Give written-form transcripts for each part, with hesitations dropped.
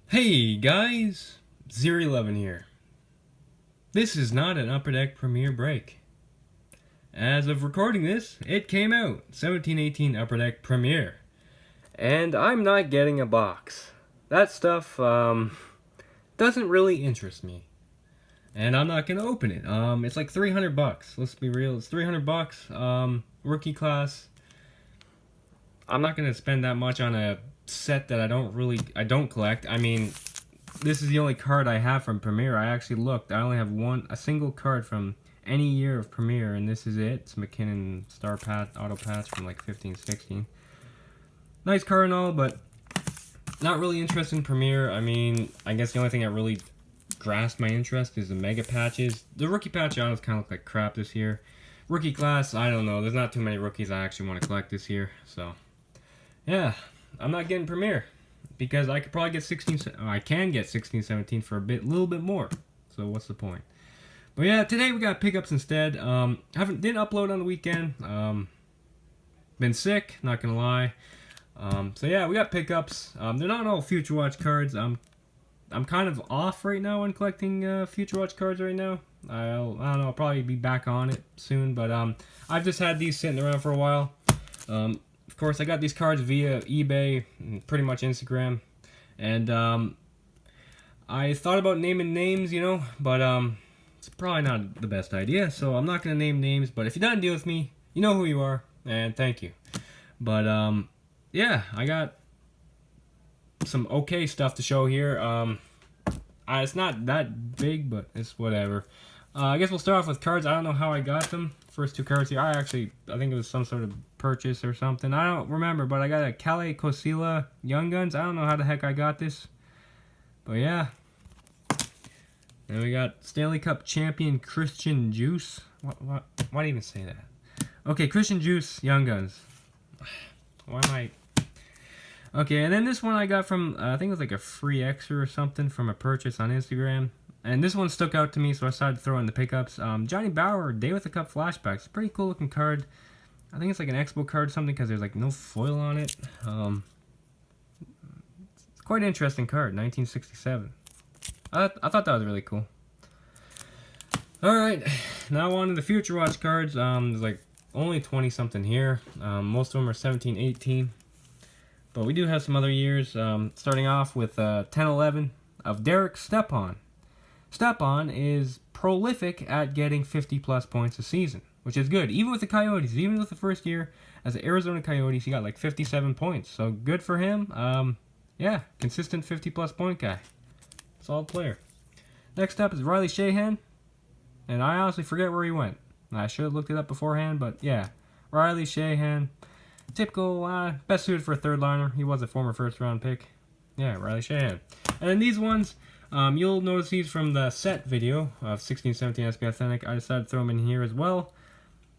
Hey guys, Zero11 here. This is not an Upper Deck Premiere break. As of recording this, it came out, 1718 Upper Deck Premiere. And I'm not getting a box. That stuff, doesn't really interest me. And I'm not gonna open it. It's like $300. Let's be real, it's $300. Rookie class. I'm not gonna spend that much on a set that I don't collect. I mean, this is the only card I have from Premiere. I actually looked. I only have a single card from any year of Premiere, and this is it. It's McKinnon Star Pat Auto Patch from like 15, 16. Nice card and all, but not really interested in Premiere. I mean, I guess the only thing that really grasped my interest is the Mega Patches. The Rookie Patch autos kind of look like crap this year. Rookie class, I don't know. There's not too many rookies I actually want to collect this year, so yeah, I'm not getting Premiere because I could probably get 16. I can get 16, 17 for little bit more. So what's the point? But yeah, today we got pickups instead. Didn't upload on the weekend. Been sick, not gonna lie. So yeah, we got pickups. They're not all Future Watch cards. I'm kind of off right now on collecting Future Watch cards right now. I don't know. I'll probably be back on it soon. But I've just had these sitting around for a while. Of course, I got these cards via eBay, and pretty much Instagram, and I thought about naming names, but it's probably not the best idea, so I'm not going to name names, but if you're done deal with me, you know who you are, and thank you. But, yeah, I got some okay stuff to show here. It's not that big, but it's whatever. I guess we'll start off with cards. I don't know how I got them. First two cards here. I think it was some sort of purchase or something. I don't remember, but I got a Kalle Kosila Young Guns. I don't know how the heck I got this. But yeah. Then we got Stanley Cup champion Christian Juice. Why do you even say that? Okay, Christian Juice Young Guns. Why am I... Okay, and then this one I got from, I think it was like a free extra or something from a purchase on Instagram. And this one stuck out to me, so I decided to throw in the pickups. Johnny Bower, Day with the Cup Flashbacks. Pretty cool looking card. I think it's like an Expo card or something because there's like no foil on it. It's quite an interesting card, 1967. I thought that was really cool. Alright, now on to the Future Watch cards. There's like only 20 something here. Most of them are 17, 18. But we do have some other years. Starting off with 10-11 of Derek Stepan. Stepan is prolific at getting 50-plus points a season, which is good. Even with the Coyotes, even with the first year as the Arizona Coyotes, he got like 57 points. So good for him. Yeah, consistent 50-plus point guy. Solid player. Next up is Riley Sheahan. And I honestly forget where he went. I should have looked it up beforehand, but yeah. Riley Sheahan. Typical, best suited for a third liner. He was a former first-round pick. Yeah, Riley Sheahan. And then these ones... you'll notice these from the set video of 1617 SB Authentic. I decided to throw them in here as well.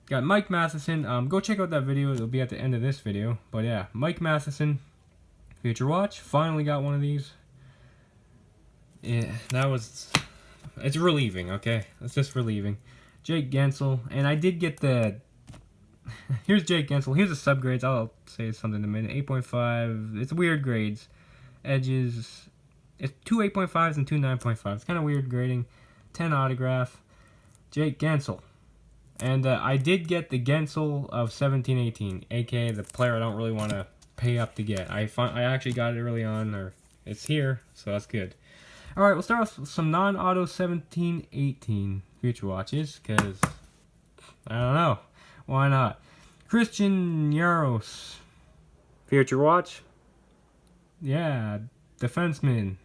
Got Mike Matheson. Go check out that video. It'll be at the end of this video. But yeah, Mike Matheson, Future Watch. Finally got one of these. Yeah, it's relieving, okay? It's just relieving. Jake Gensel. And I did get the... Here's Jake Gensel. Here's the subgrades. I'll say something in a minute. 8.5. It's weird grades. Edges... It's two 8.5s and two 9.5s. It's kind of weird grading. 10 autograph. Jake Gensel. And I did get the Gensel of 1718, aka the player I don't really want to pay up to get. I actually got it early on, or it's here, so that's good. Alright, we'll start off with some non-auto 1718 Future Watches, because, I don't know. Why not? Christian Jaros. Future Watch. Yeah, defenseman.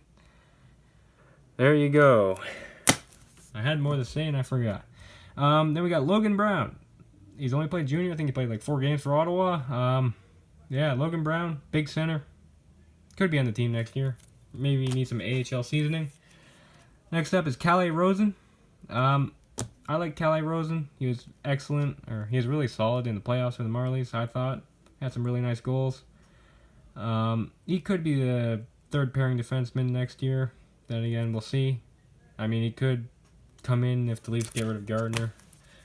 There you go. I had more to say and I forgot. Then we got Logan Brown. He's only played junior. I think he played like 4 games for Ottawa. Yeah, Logan Brown, big center. Could be on the team next year. Maybe he needs some AHL seasoning. Next up is Calle Rosen. I like Calle Rosen. He was excellent, or he was really solid in the playoffs for the Marlies, I thought. Had some really nice goals. He could be the third pairing defenseman next year. Then again, we'll see. I mean, he could come in if the Leafs get rid of Gardner.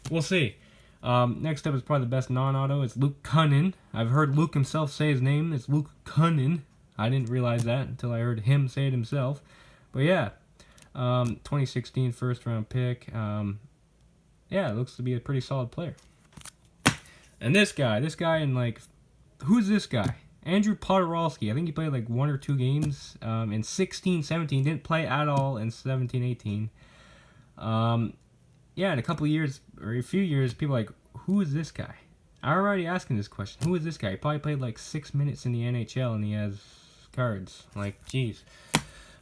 We'll see. Next up is probably the best non-auto. It's Luke Kunin. I've heard Luke himself say his name. It's Luke Kunin. I didn't realize that until I heard him say it himself. But yeah, 2016 first round pick. Yeah, it looks to be a pretty solid player. And this guy in like, who's this guy? Andrew Podorowski. I think he played like 1 or 2 games in 16-17. Didn't play at all in 17-18. Yeah, in a couple of years, or a few years, people are like, who is this guy? I'm already asking this question. Who is this guy? He probably played like 6 minutes in the NHL and he has cards. Like, jeez.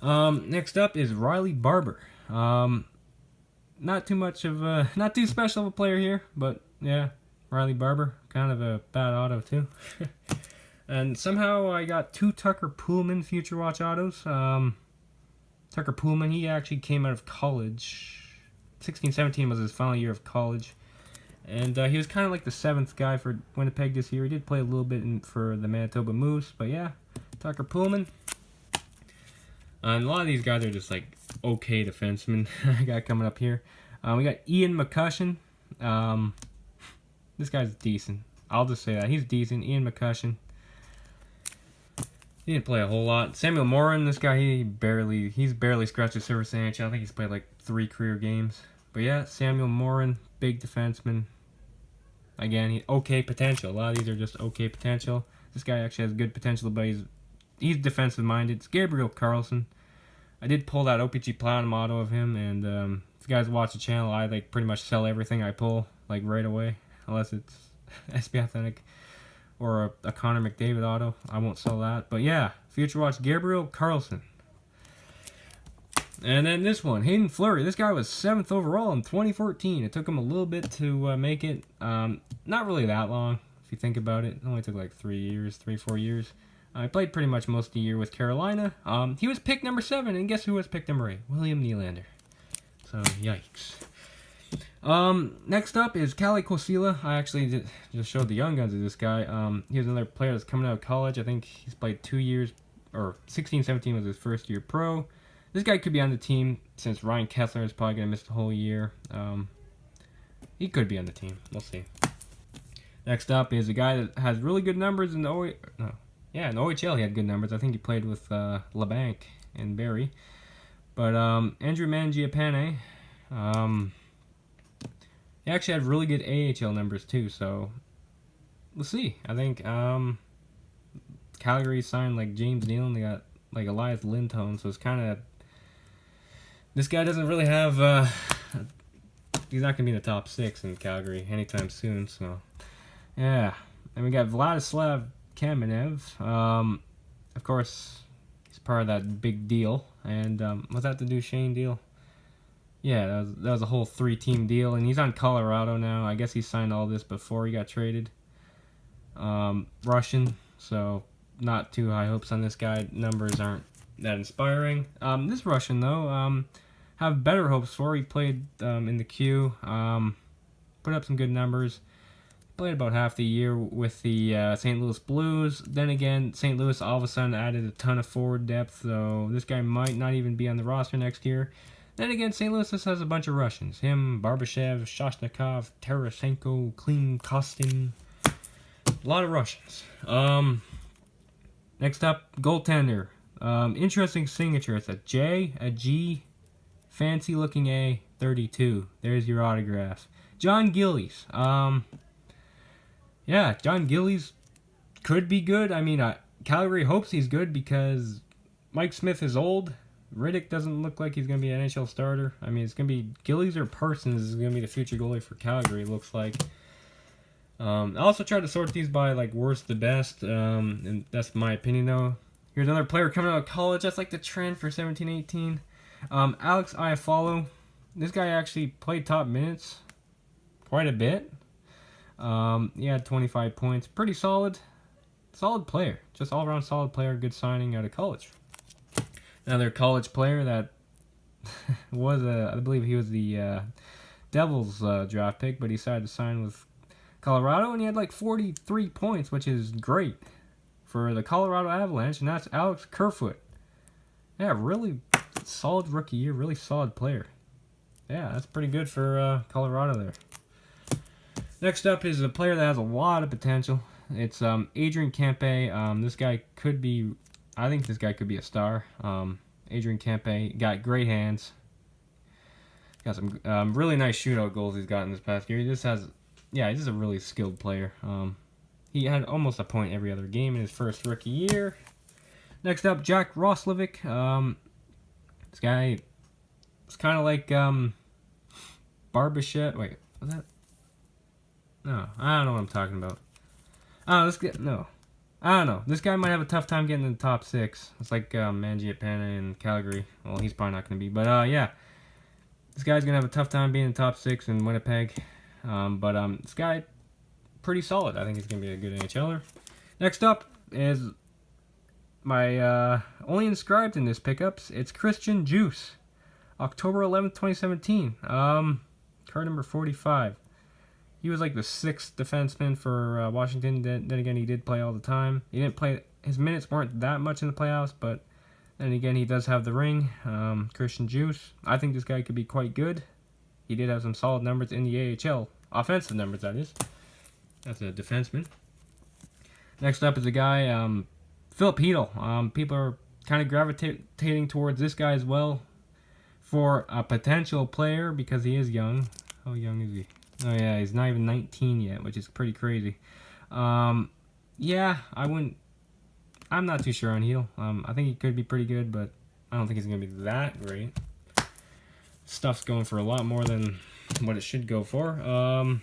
Next up is Riley Barber. Not too much of a, not too special of a player here, but yeah, Riley Barber, kind of a bad auto too. And somehow I got 2 Tucker Poolman Future Watch autos. Tucker Poolman, he actually came out of college. 16-17 was his final year of college. And he was kind of like the 7th guy for Winnipeg this year. He did play a little bit for the Manitoba Moose, but yeah, Tucker Poolman. And a lot of these guys are just like okay defensemen. I got coming up here. We got Ian McCushen. This guy's decent. I'll just say that. He's decent. Ian McCushen. He didn't play a whole lot. Samuel Morin, this guy, he's barely scratched the surface in the NHL. I think he's played like 3 career games. But yeah, Samuel Morin, big defenseman. Again, okay potential. A lot of these are just okay potential. This guy actually has good potential, but he's defensive minded. It's Gabriel Carlson. I did pull that OPG Platinum auto of him, and if you guys watch the channel, I like pretty much sell everything I pull like right away, unless it's SB Athletic or a Connor McDavid auto. I won't sell that. But yeah, Future Watch Gabriel Carlson. And then this one, Hayden Fleury. This guy was 7th overall in 2014. It took him a little bit to make it. Not really that long, if you think about it. It only took like 3, 4 years. I played pretty much most of the year with Carolina. He was picked number 7, and guess who was picked number 8? William Nylander. So, yikes. Next up is Kalle Kosila. I actually just showed the young guns of this guy. He was another player that's coming out of college. I think he's played 2 years, or 16-17 was his first year pro. This guy could be on the team since Ryan Kessler is probably going to miss the whole year. He could be on the team. We'll see. Next up is a guy that has really good numbers in the in the OHL he had good numbers. I think he played with LeBanc and Barrie. But Andrew Mangiapane, he actually had really good AHL numbers too, so we'll see. I think Calgary signed like James Neal, and they got like Elias Lindholm, so it's kind of, this guy doesn't really have, he's not going to be in the top 6 in Calgary anytime soon, so yeah. And we got Vladislav Kamenev. Of course, he's part of that big deal. And was that the Duchesne deal? Yeah, that was a whole 3-team deal. And he's on Colorado now. I guess he signed all this before he got traded. Russian, so not too high hopes on this guy. Numbers aren't that inspiring. This Russian, though, have better hopes for. He played in the Q. Put up some good numbers. Played about half the year with the St. Louis Blues. Then again, St. Louis all of a sudden added a ton of forward depth, so this guy might not even be on the roster next year. Then again, St. Louis just has a bunch of Russians. Him, Barbashev, Shoshnikov, Tarasenko, Klim Kostin. A lot of Russians. Next up, goaltender. Interesting signature. It's a J, a G, fancy looking A, 32. There's your autograph. John Gillies. Yeah, John Gillies could be good. I mean, Calgary hopes he's good because Mike Smith is old. Riddick doesn't look like he's going to be an NHL starter. I mean, it's going to be Gillies or Parsons is going to be the future goalie for Calgary, it looks like. I also tried to sort these by, like, worst to best, and that's my opinion, though. Here's another player coming out of college. That's, like, the trend for 17-18. Alex Iafallo. This guy actually played top minutes quite a bit. He had 25 points. Pretty solid. Solid player. Just all-around solid player. Good signing out of college. Another college player that was, I believe he was the Devils draft pick, but he decided to sign with Colorado, and he had like 43 points, which is great for the Colorado Avalanche, and that's Alex Kerfoot. Yeah, really solid rookie year. Really solid player. Yeah, that's pretty good for Colorado there. Next up is a player that has a lot of potential. It's Adrian Kempe. This guy could be I think this guy could be a star. Adrian Kempe got great hands. Got some really nice shootout goals he's gotten this past year. He just has, yeah, he's just a really skilled player. He had almost a point every other game in his first rookie year. Next up, Jack Roslovic. This guy is kind of like Barbashev. Wait, was that? No, I don't know what I'm talking about. Oh, this guy, no. I don't know. This guy might have a tough time getting in the top 6. It's like Mangiapane in Calgary. Well, he's probably not going to be. But, yeah. This guy's going to have a tough time being in the top 6 in Winnipeg. This guy, pretty solid. I think he's going to be a good NHLer. Next up is my only inscribed in this pickups. It's Christian Djoos. October 11th, 2017. Card number 45. He was like the 6th defenseman for Washington. Then again, he did play all the time. He didn't play. His minutes weren't that much in the playoffs, but then again, he does have the ring. Christian Djoos. I think this guy could be quite good. He did have some solid numbers in the AHL. Offensive numbers, that is. That's a defenseman. Next up is a guy, Filip Chytil. People are kind of gravitating towards this guy as well for a potential player because he is young. How young is he? Oh yeah, he's not even 19 yet, which is pretty crazy. Yeah, I'm not too sure on Chytil. I think he could be pretty good, but I don't think he's going to be that great. Stuff's going for a lot more than what it should go for.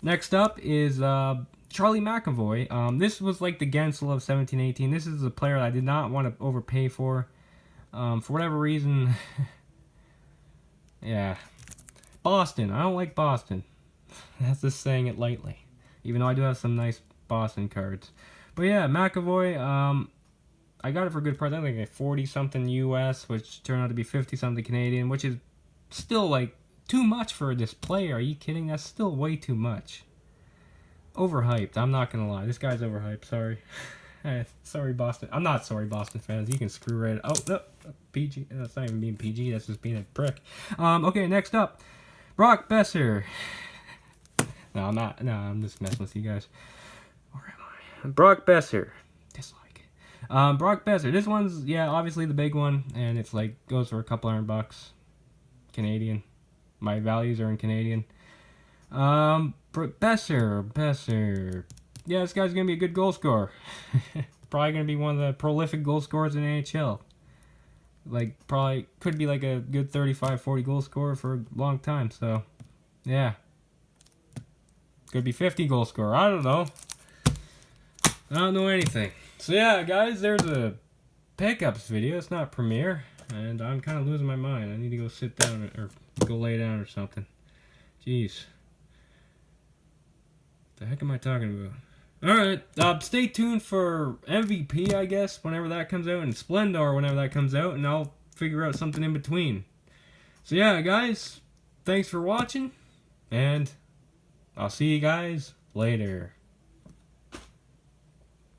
Next up is Charlie McAvoy. This was like the Gensel of 17-18. This is a player I did not want to overpay for. For whatever reason, yeah. Boston. I don't like Boston. That's just saying it lightly. Even though I do have some nice Boston cards. But yeah, McAvoy, I got it for a good price. I think like 40-something US, which turned out to be 50-something Canadian, which is still like too much for this player. Are you kidding? That's still way too much. Overhyped. I'm not going to lie. This guy's overhyped. Sorry. Sorry, Boston. I'm not sorry, Boston fans. You can screw right. Oh, no. PG. That's not even being PG. That's just being a prick. Okay, next up. Brock Boeser. No, I'm not. No, I'm just messing with you guys. Where am I? Brock Boeser. Dislike. Brock Boeser. This one's, yeah, obviously the big one. And it's like, goes for a couple $100 Canadian. My values are in Canadian. Boeser. Yeah, this guy's going to be a good goal scorer. Probably going to be one of the prolific goal scorers in NHL. Like, probably could be like a good 35, 40 goal scorer for a long time. So, yeah. Could be 50 goal scorer. I don't know. I don't know anything. So, yeah, guys, there's a pickups video. It's not Premiere. And I'm kind of losing my mind. I need to go sit down or go lay down or something. Jeez. What the heck am I talking about? Alright, stay tuned for MVP, I guess, whenever that comes out, and Splendor whenever that comes out, and I'll figure out something in between. So yeah, guys, thanks for watching, and I'll see you guys later.